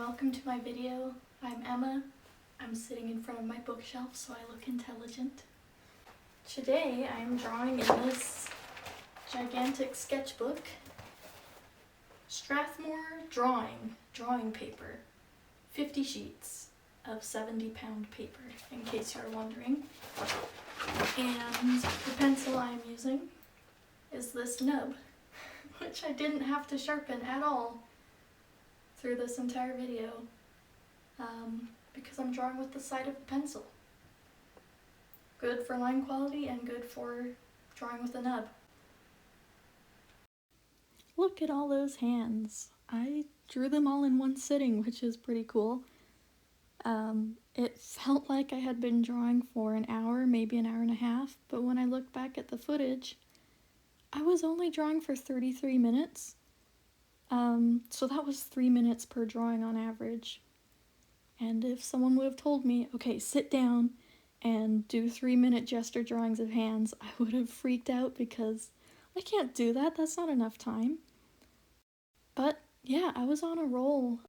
welcome to my video. I'm Emma. I'm sitting in front of my bookshelf so I look intelligent. Today I'm drawing in this gigantic sketchbook, Strathmore drawing paper, 50 sheets of 70-pound paper, in case you're wondering. And the pencil I'm using is this Numb, which I didn't have to sharpen at all through this entire video, because I'm drawing with the side of the pencil. Good for line quality and good for drawing with a nub. Look at all those hands. I drew them all in one sitting, which is pretty cool. It felt like I had been drawing for an hour, maybe an hour and a half, but when I look back at the footage, I was only drawing for 33 minutes. So that was 3 minutes per drawing on average. And if someone would have told me, okay, sit down and do 3-minute gesture drawings of hands, I would have freaked out because I can't do that. That's not enough time. But yeah, I was on a roll.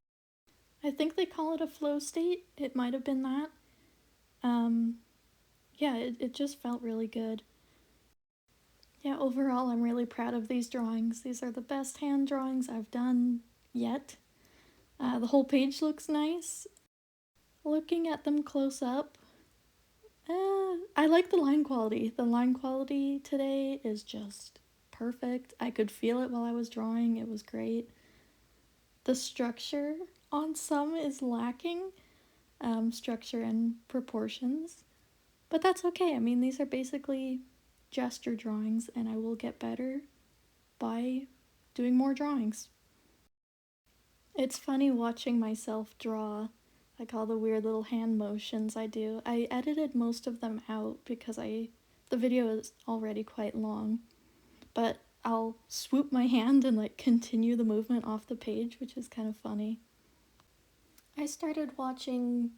I think they call it a flow state. It might have been that. Yeah, it just felt really good. Yeah, overall, I'm really proud of these drawings. These are the best hand drawings I've done yet. The whole page looks nice. Looking at them close up, I like the line quality. The line quality today is just perfect. I could feel it while I was drawing. It was great. The structure on some is lacking, structure and proportions, but that's okay. I mean, these are basically gesture drawings, and I will get better by doing more drawings. It's funny watching myself draw, like all the weird little hand motions I do. I edited most of them out because the video is already quite long, but I'll swoop my hand and like continue the movement off the page, which is kind of funny. I started watching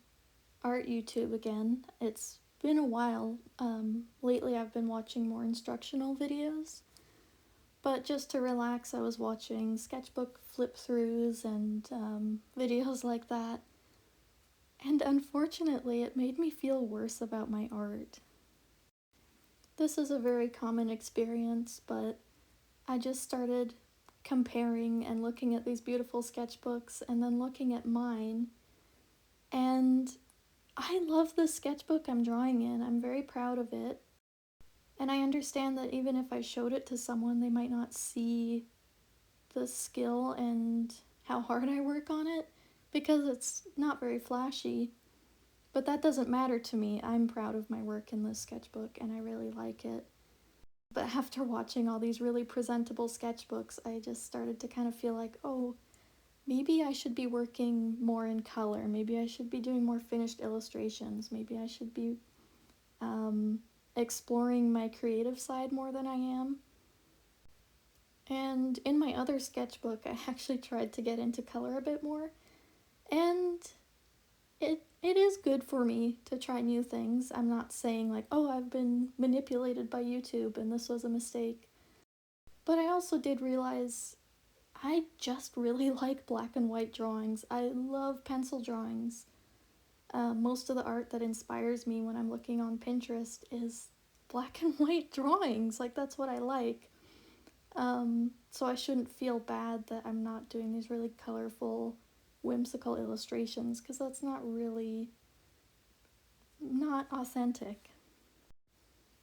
art YouTube again. It's been a while. Lately I've been watching more instructional videos, but just to relax I was watching Sketchbook flip-throughs and videos like that. And unfortunately, it made me feel worse about my art. This is a very common experience, but I just started comparing and looking at these beautiful sketchbooks and then looking at mine. And I love the sketchbook I'm drawing in. I'm very proud of it. And I understand that even if I showed it to someone, they might not see the skill and how hard I work on it, because it's not very flashy. But that doesn't matter to me. I'm proud of my work in this sketchbook and I really like it. But after watching all these really presentable sketchbooks, I just started to kind of feel like, oh, maybe I should be working more in color. Maybe I should be doing more finished illustrations. Maybe I should be exploring my creative side more than I am. And in my other sketchbook, I actually tried to get into color a bit more. And it is good for me to try new things. I'm not saying like, oh, I've been manipulated by YouTube and this was a mistake. But I also did realize I just really like black and white drawings. I love pencil drawings. Most of the art that inspires me when I'm looking on Pinterest is black and white drawings. Like, that's what I like. So I shouldn't feel bad that I'm not doing these really colorful, whimsical illustrations, because that's not authentic.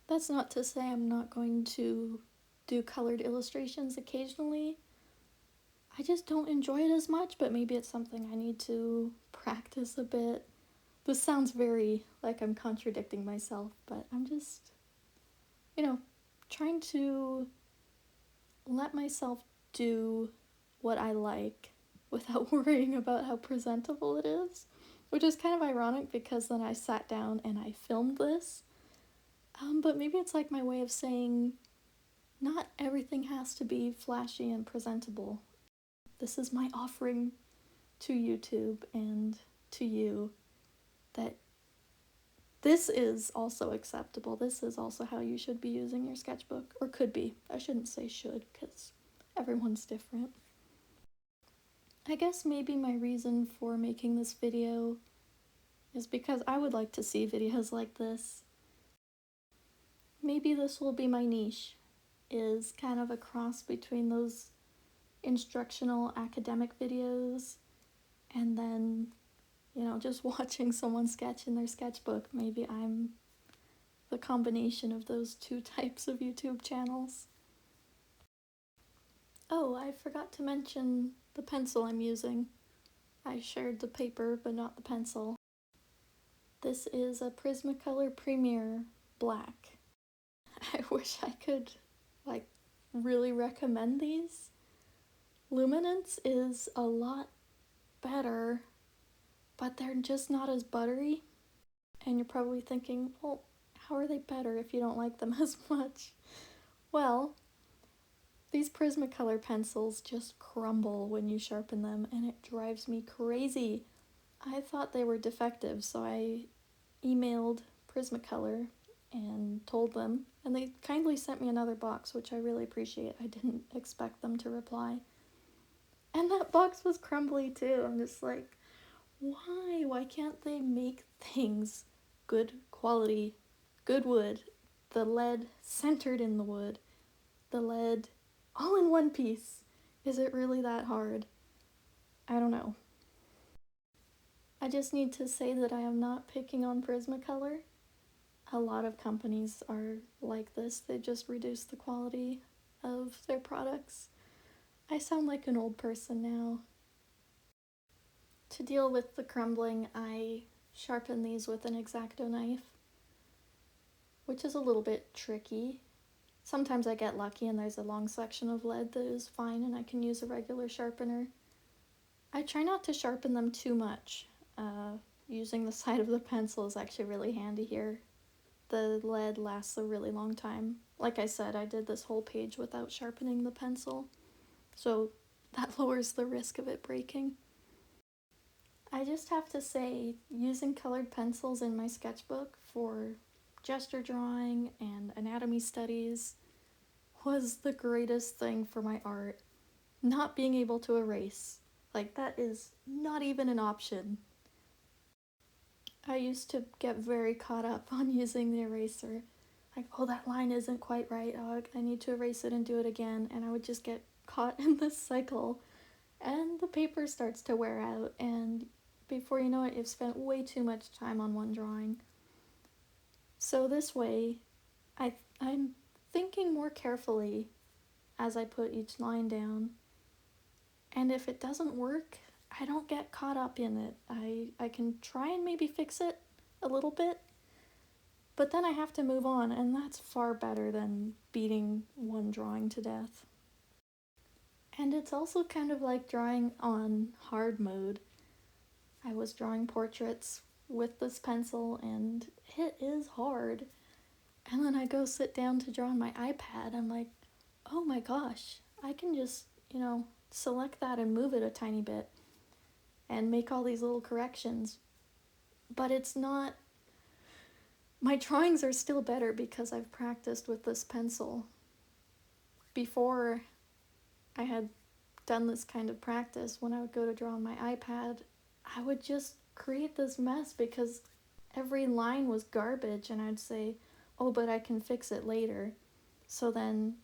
That's not to say I'm not going to do colored illustrations occasionally. I just don't enjoy it as much, but maybe it's something I need to practice a bit. This sounds very like I'm contradicting myself, but I'm just, trying to let myself do what I like without worrying about how presentable it is, which is kind of ironic because then I sat down and I filmed this. But maybe it's like my way of saying not everything has to be flashy and presentable. This is my offering to YouTube and to you that this is also acceptable. This is also how you should be using your sketchbook, or could be. I shouldn't say should, because everyone's different. I guess maybe my reason for making this video is because I would like to see videos like this. Maybe this will be my niche, is kind of a cross between those instructional academic videos and then, just watching someone sketch in their sketchbook. Maybe I'm the combination of those two types of YouTube channels. Oh, I forgot to mention the pencil I'm using. I shared the paper, but not the pencil. This is a Prismacolor Premier Black. I wish I could, really recommend these. Luminance is a lot better, but they're just not as buttery. And you're probably thinking, well, how are they better if you don't like them as much? Well, these Prismacolor pencils just crumble when you sharpen them, and it drives me crazy. I thought they were defective, so I emailed Prismacolor and told them, and they kindly sent me another box, which I really appreciate. I didn't expect them to reply. And that box was crumbly too. I'm just like, why? Why can't they make things good quality, good wood, the lead centered in the wood, the lead all in one piece? Is it really that hard? I don't know. I just need to say that I am not picking on Prismacolor. A lot of companies are like this. They just reduce the quality of their products. I sound like an old person now. To deal with the crumbling, I sharpen these with an X-Acto knife, which is a little bit tricky. Sometimes I get lucky and there's a long section of lead that is fine and I can use a regular sharpener. I try not to sharpen them too much. Using the side of the pencil is actually really handy here. The lead lasts a really long time. Like I said, I did this whole page without sharpening the pencil, so that lowers the risk of it breaking. I just have to say, using colored pencils in my sketchbook for gesture drawing and anatomy studies was the greatest thing for my art. Not being able to erase. That is not even an option. I used to get very caught up on using the eraser. Oh, that line isn't quite right. Oh, I need to erase it and do it again. And I would just get caught in this cycle. And the paper starts to wear out. And before you know it, you've spent way too much time on one drawing. So this way, I'm thinking more carefully as I put each line down. And if it doesn't work, I don't get caught up in it. I can try and maybe fix it a little bit, but then I have to move on, and that's far better than beating one drawing to death. And it's also kind of like drawing on hard mode. I was drawing portraits with this pencil, and it is hard. And then I go sit down to draw on my iPad. I'm like, oh my gosh, I can just, select that and move it a tiny bit and make all these little corrections. But it's not, my drawings are still better because I've practiced with this pencil. Before I had done this kind of practice, when I would go to draw on my iPad, I would just create this mess because every line was garbage, and I'd say, oh, but I can fix it later. So then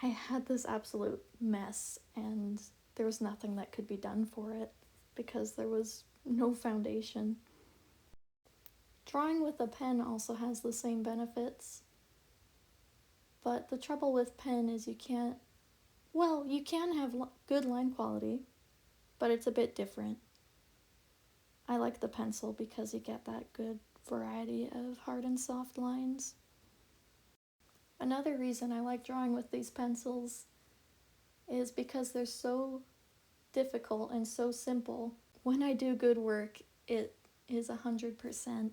I had this absolute mess, and there was nothing that could be done for it because there was no foundation. Drawing with a pen also has the same benefits, but the trouble with pen is you can have good line quality, but it's a bit different. I like the pencil because you get that good variety of hard and soft lines. Another reason I like drawing with these pencils is because they're so difficult and so simple. When I do good work, it is 100%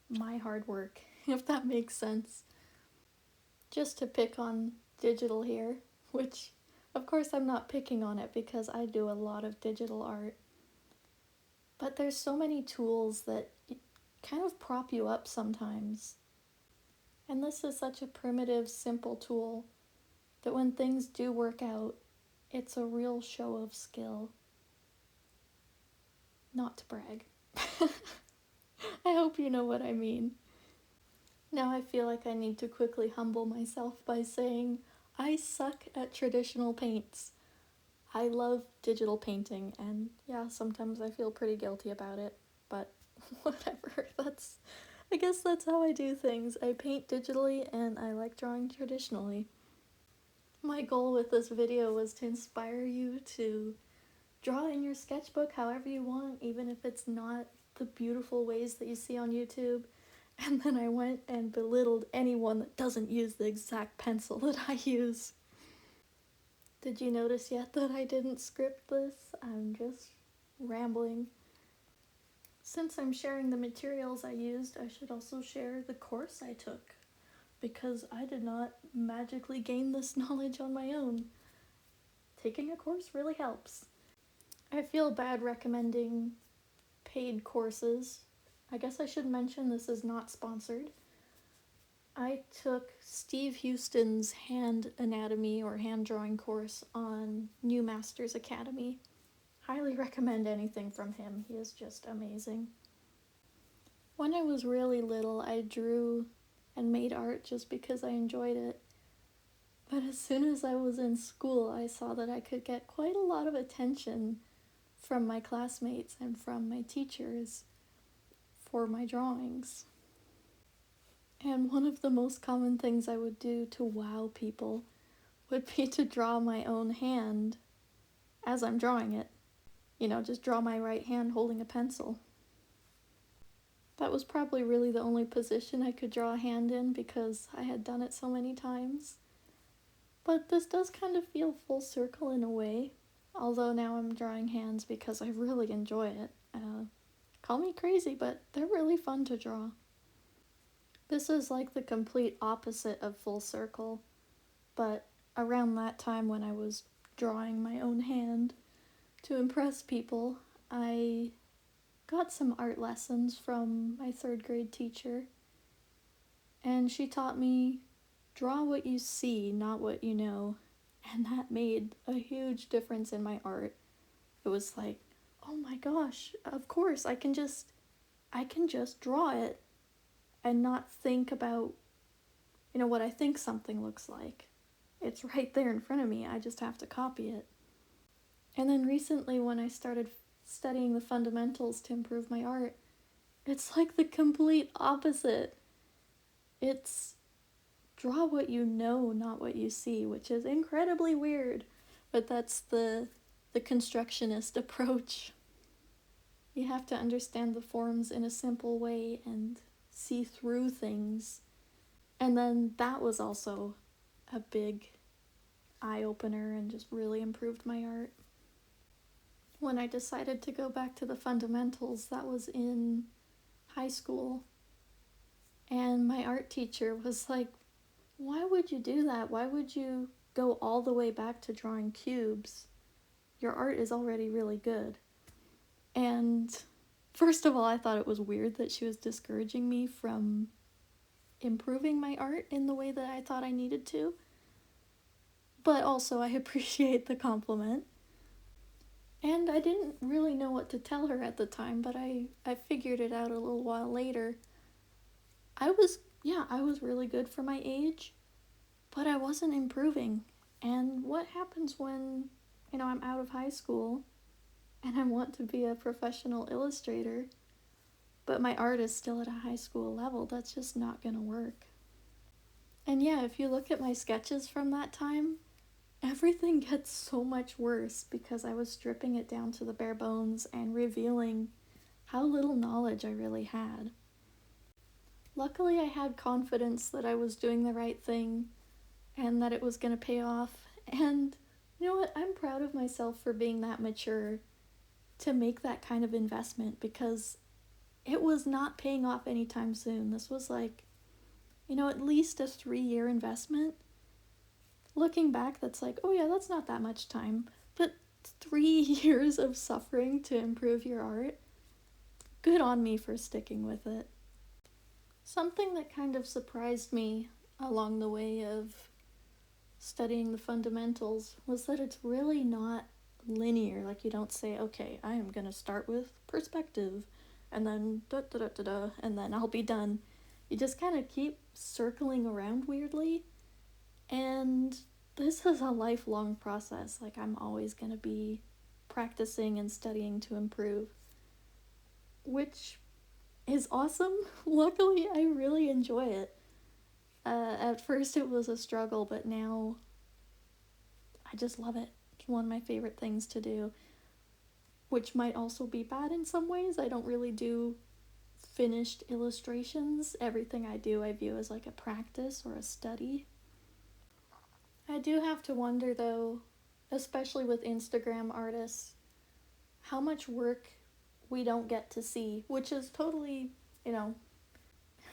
my hard work, if that makes sense. Just to pick on digital here, which of course I'm not picking on it because I do a lot of digital art. But there's so many tools that kind of prop you up sometimes. And this is such a primitive, simple tool that when things do work out, it's a real show of skill. Not to brag. I hope you know what I mean. Now I feel like I need to quickly humble myself by saying I suck at traditional paints. I love digital painting, and yeah, sometimes I feel pretty guilty about it, but whatever. I guess that's how I do things. I paint digitally and I like drawing traditionally. My goal with this video was to inspire you to draw in your sketchbook however you want, even if it's not the beautiful ways that you see on YouTube. And then I went and belittled anyone that doesn't use the exact pencil that I use. Did you notice yet that I didn't script this? I'm just rambling. Since I'm sharing the materials I used, I should also share the course I took, because I did not magically gain this knowledge on my own. Taking a course really helps. I feel bad recommending paid courses. I guess I should mention this is not sponsored. I took Steve Houston's hand anatomy or hand drawing course on New Masters Academy. Highly recommend anything from him. He is just amazing. When I was really little, I drew and made art just because I enjoyed it. But as soon as I was in school, I saw that I could get quite a lot of attention from my classmates and from my teachers for my drawings. And one of the most common things I would do to wow people would be to draw my own hand as I'm drawing it. Just draw my right hand holding a pencil. That was probably really the only position I could draw a hand in because I had done it so many times. But this does kind of feel full circle in a way, although now I'm drawing hands because I really enjoy it. Call me crazy, but they're really fun to draw. This is like the complete opposite of full circle, but around that time when I was drawing my own hand to impress people, I got some art lessons from my 3rd grade teacher, and she taught me, draw what you see, not what you know, and that made a huge difference in my art. It was like, oh my gosh, of course, I can just draw it and not think about, what I think something looks like. It's right there in front of me, I just have to copy it. And then recently when I started studying the fundamentals to improve my art, it's like the complete opposite. It's draw what you know, not what you see, which is incredibly weird, but that's the constructionist approach. You have to understand the forms in a simple way and see through things. And then that was also a big eye-opener and just really improved my art. When I decided to go back to the fundamentals, that was in high school. And my art teacher was like, why would you do that? Why would you go all the way back to drawing cubes? Your art is already really good. And first of all, I thought it was weird that she was discouraging me from improving my art in the way that I thought I needed to. But also, I appreciate the compliment. And I didn't really know what to tell her at the time, but I figured it out a little while later. I was really good for my age, but I wasn't improving. And what happens when, I'm out of high school and I want to be a professional illustrator, but my art is still at a high school level? That's just not gonna work. And yeah, if you look at my sketches from that time, everything gets so much worse because I was stripping it down to the bare bones and revealing how little knowledge I really had. Luckily, I had confidence that I was doing the right thing and that it was going to pay off. And you know what? I'm proud of myself for being that mature to make that kind of investment, because it was not paying off anytime soon. This was like, at least a 3-year investment. Looking back, that's like, oh yeah, that's not that much time. But 3 years of suffering to improve your art, good on me for sticking with it. Something that kind of surprised me along the way of studying the fundamentals was that it's really not linear. Like, you don't say, okay, I am gonna start with perspective, and then da da da da da, and then I'll be done. You just kind of keep circling around weirdly, and this is a lifelong process. Like, I'm always gonna be practicing and studying to improve, which is awesome. Luckily, I really enjoy it. At first, it was a struggle, but now I just love it. It's one of my favorite things to do, which might also be bad in some ways. I don't really do finished illustrations. Everything I do, I view as like a practice or a study. I do have to wonder, though, especially with Instagram artists, how much work we don't get to see, which is totally, you know,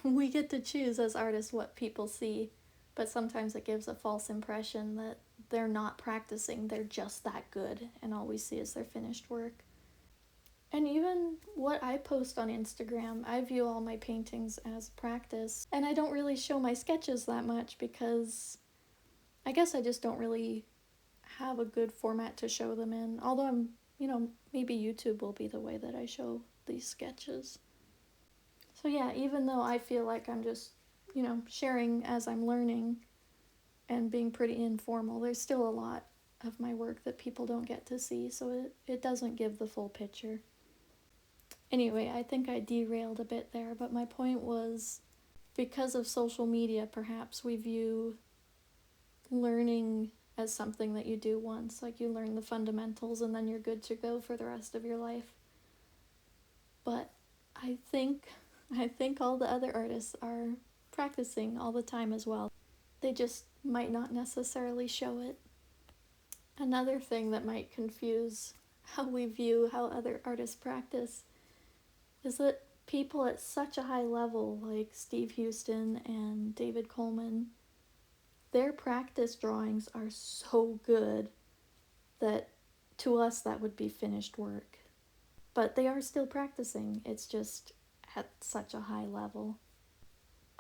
we get to choose as artists what people see, but sometimes it gives a false impression that they're not practicing, they're just that good, and all we see is their finished work. And even what I post on Instagram, I view all my paintings as practice, and I don't really show my sketches that much because I guess I just don't really have a good format to show them in, although maybe YouTube will be the way that I show these sketches. So yeah, even though I feel like I'm just, sharing as I'm learning and being pretty informal, there's still a lot of my work that people don't get to see, so it doesn't give the full picture. Anyway, I think I derailed a bit there, but my point was, because of social media, perhaps we view learning as something that you do once, like you learn the fundamentals and then you're good to go for the rest of your life. But I think all the other artists are practicing all the time as well. They just might not necessarily show it. Another thing that might confuse how we view how other artists practice is that people at such a high level, like Steve Houston and David Coleman, their practice drawings are so good that to us that would be finished work. But they are still practicing, it's just at such a high level.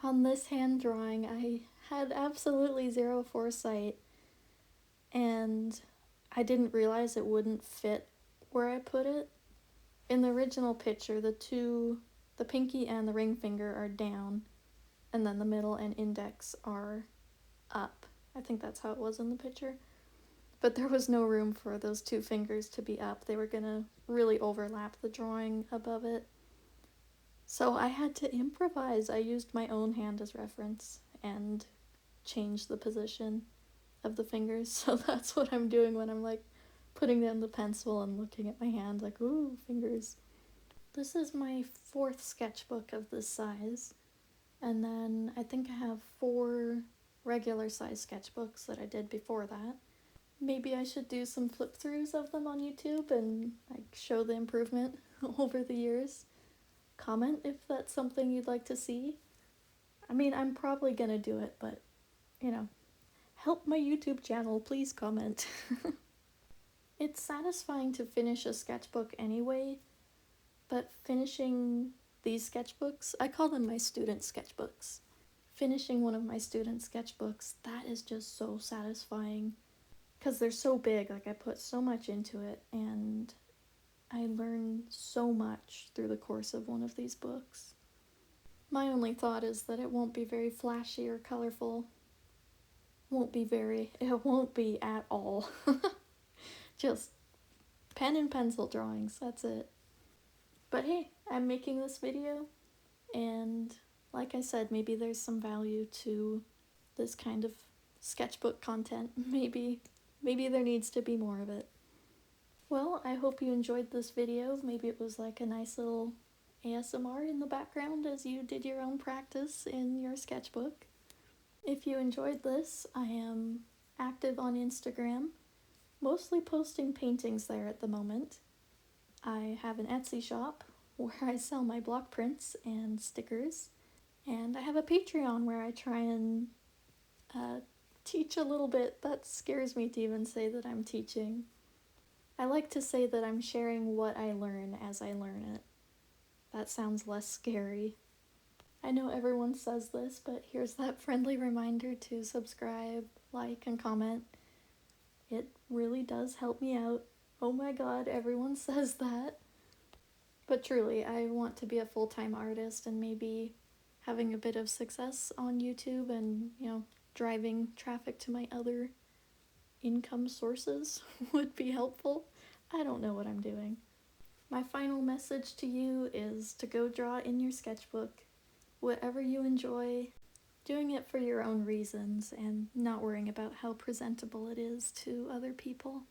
On this hand drawing, I had absolutely zero foresight, and I didn't realize it wouldn't fit where I put it. In the original picture, the pinky and the ring finger are down, and then the middle and index are up. I think that's how it was in the picture. But there was no room for those two fingers to be up. They were gonna really overlap the drawing above it. So I had to improvise. I used my own hand as reference and changed the position of the fingers. So that's what I'm doing when I'm like putting down the pencil and looking at my hand like, ooh, fingers. This is my 4th sketchbook of this size. And then I think I have 4 regular size sketchbooks that I did before that. Maybe I should do some flip throughs of them on YouTube and like show the improvement over the years. Comment if that's something you'd like to see. I mean, I'm probably gonna do it, but help my YouTube channel, please comment. It's satisfying to finish a sketchbook anyway, but finishing these sketchbooks, I call them my student sketchbooks. Finishing one of my student sketchbooks, that is just so satisfying because they're so big. Like, I put so much into it and I learn so much through the course of one of these books. My only thought is that it won't be very flashy or colorful. It won't be at all. Just pen and pencil drawings, that's it. But hey, I'm making this video, and like I said, maybe there's some value to this kind of sketchbook content. Maybe there needs to be more of it. Well, I hope you enjoyed this video. Maybe it was like a nice little ASMR in the background as you did your own practice in your sketchbook. If you enjoyed this, I am active on Instagram, mostly posting paintings there at the moment. I have an Etsy shop where I sell my block prints and stickers, and I have a Patreon where I try and teach a little bit. That scares me to even say that I'm teaching. I like to say that I'm sharing what I learn as I learn it. That sounds less scary. I know everyone says this, but here's that friendly reminder to subscribe, like, and comment. It really does help me out. Oh my god, everyone says that. But truly, I want to be a full-time artist, and maybe having a bit of success on YouTube and, driving traffic to my other income sources would be helpful. I don't know what I'm doing. My final message to you is to go draw in your sketchbook, whatever you enjoy, doing it for your own reasons and not worrying about how presentable it is to other people.